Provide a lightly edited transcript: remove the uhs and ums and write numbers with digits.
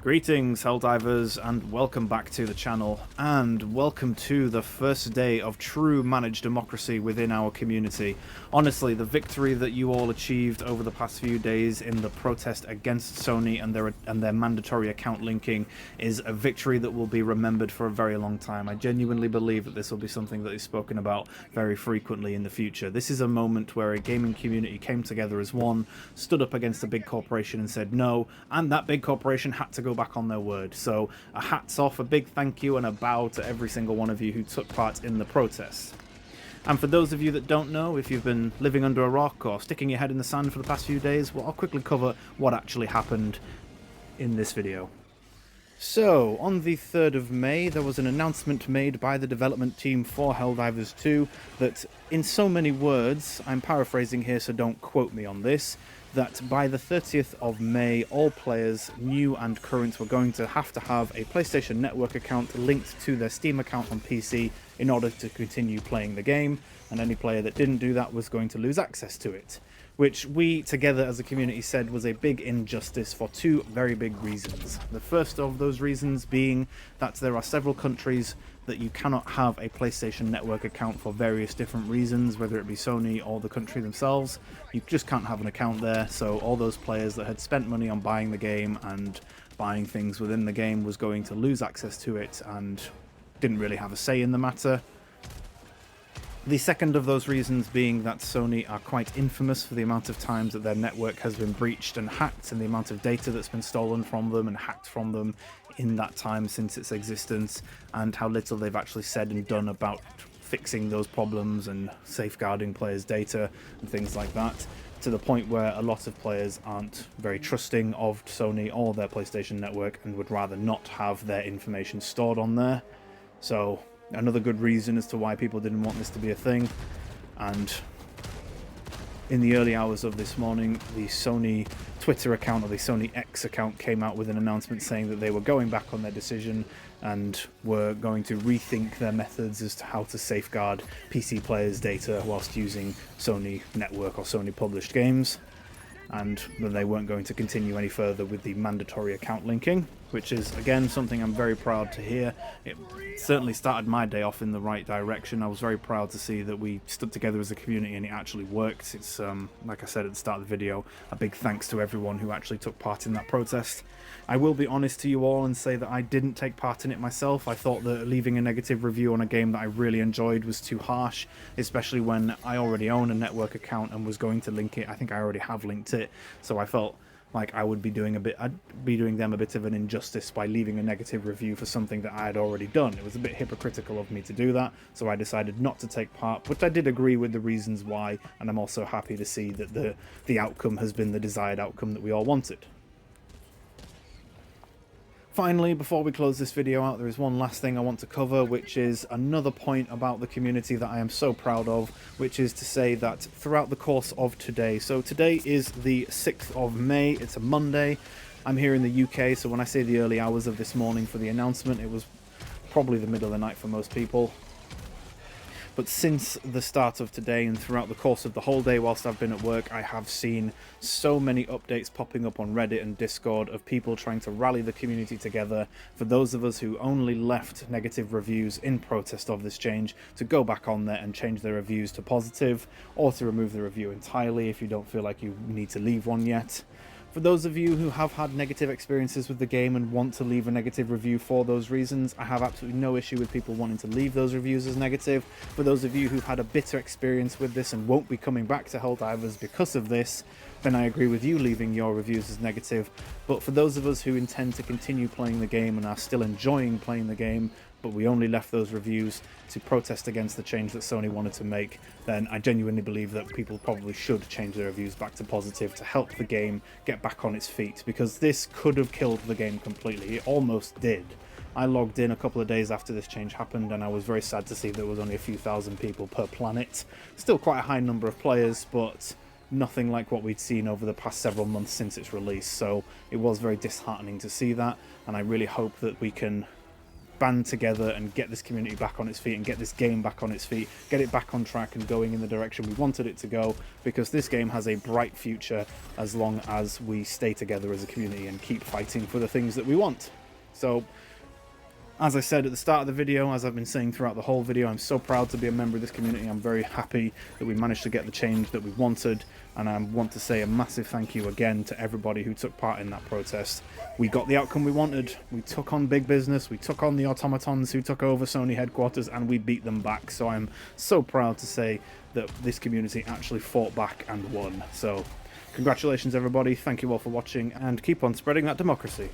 Greetings, Helldivers, and welcome back to the channel, and welcome to the first day of true managed democracy within our community. Honestly, the victory that you all achieved over the past few days in the protest against Sony and their mandatory account linking is a victory that will be remembered for a very long time. I genuinely believe that this will be something that is spoken about very frequently in the future. This is a moment where a gaming community came together as one, stood up against a big corporation and said no, and that big corporation had to go back on their word. So a hats off, a big thank you and a bow to every single one of you who took part in the protest. And for those of you that don't know, if you've been living under a rock or sticking your head in the sand for the past few days, well, I'll quickly cover what actually happened in this video. So, on the 3rd of May, there was an announcement made by the development team for Helldivers 2 that, in so many words, I'm paraphrasing here so don't quote me on this, that by the 30th of May, all players, new and current, were going to have a PlayStation Network account linked to their Steam account on PC in order to continue playing the game, and any player that didn't do that was going to lose access to it. Which we, together as a community, said was a big injustice for two very big reasons. The first of those reasons being that there are several countries that you cannot have a PlayStation Network account for various different reasons, whether it be Sony or the country themselves. You just can't have an account there, so all those players that had spent money on buying the game and buying things within the game was going to lose access to it and didn't really have a say in the matter. The second of those reasons being that Sony are quite infamous for the amount of times that their network has been breached and hacked, and the amount of data that's been stolen from them and hacked from them in that time since its existence, and how little they've actually said and done about fixing those problems and safeguarding players' data and things like that, to the point where a lot of players aren't very trusting of Sony or their PlayStation Network and would rather not have their information stored on there. So another good reason as to why people didn't want this to be a thing. And in the early hours of this morning, the Sony Twitter account, or the Sony X account, came out with an announcement saying that they were going back on their decision and were going to rethink their methods as to how to safeguard PC players' data whilst using Sony Network or Sony published games, and that they weren't going to continue any further with the mandatory account linking, which is, again, something I'm very proud to hear. It certainly started my day off in the right direction. I was very proud to see that we stood together as a community and it actually worked. It's, like I said at the start of the video, a big thanks to everyone who actually took part in that protest. I will be honest to you all and say that I didn't take part in it myself. I thought that leaving a negative review on a game that I really enjoyed was too harsh, especially when I already own a network account and was going to link it. I think I already have linked it, so I felt like I'd be doing them a bit of an injustice by leaving a negative review for something that I had already done. It was a bit hypocritical of me to do that, so I decided not to take part, but I did agree with the reasons why, and I'm also happy to see that the outcome has been the desired outcome that we all wanted. Finally, before we close this video out, there is one last thing I want to cover, which is another point about the community that I am so proud of, which is to say that throughout the course of today, so today is the 6th of May, it's a Monday, I'm here in the UK, so when I say the early hours of this morning for the announcement, it was probably the middle of the night for most people. But since the start of today and throughout the course of the whole day whilst I've been at work, I have seen so many updates popping up on Reddit and Discord of people trying to rally the community together for those of us who only left negative reviews in protest of this change to go back on there and change their reviews to positive, or to remove the review entirely if you don't feel like you need to leave one yet. For those of you who have had negative experiences with the game and want to leave a negative review for those reasons, I have absolutely no issue with people wanting to leave those reviews as negative. For those of you who've had a bitter experience with this and won't be coming back to Helldivers because of this, then I agree with you leaving your reviews as negative. But for those of us who intend to continue playing the game and are still enjoying playing the game, but we only left those reviews to protest against the change that Sony wanted to make, then I genuinely believe that people probably should change their reviews back to positive to help the game get back on its feet, because this could have killed the game completely. It almost did. I logged in a couple of days after this change happened, and I was very sad to see there was only a few thousand people per planet. Still quite a high number of players, but nothing like what we'd seen over the past several months since its release, so it was very disheartening to see that, and I really hope that we can band together and get this community back on its feet and get this game back on its feet, get it back on track and going in the direction we wanted it to go, because this game has a bright future as long as we stay together as a community and keep fighting for the things that we want. So, as I said at the start of the video, as I've been saying throughout the whole video, I'm so proud to be a member of this community. I'm very happy that we managed to get the change that we wanted, and I want to say a massive thank you again to everybody who took part in that protest. We got the outcome we wanted. We took on big business, we took on the automatons who took over Sony headquarters, and we beat them back. So I'm so proud to say that this community actually fought back and won. So congratulations everybody, thank you all for watching, and keep on spreading that democracy.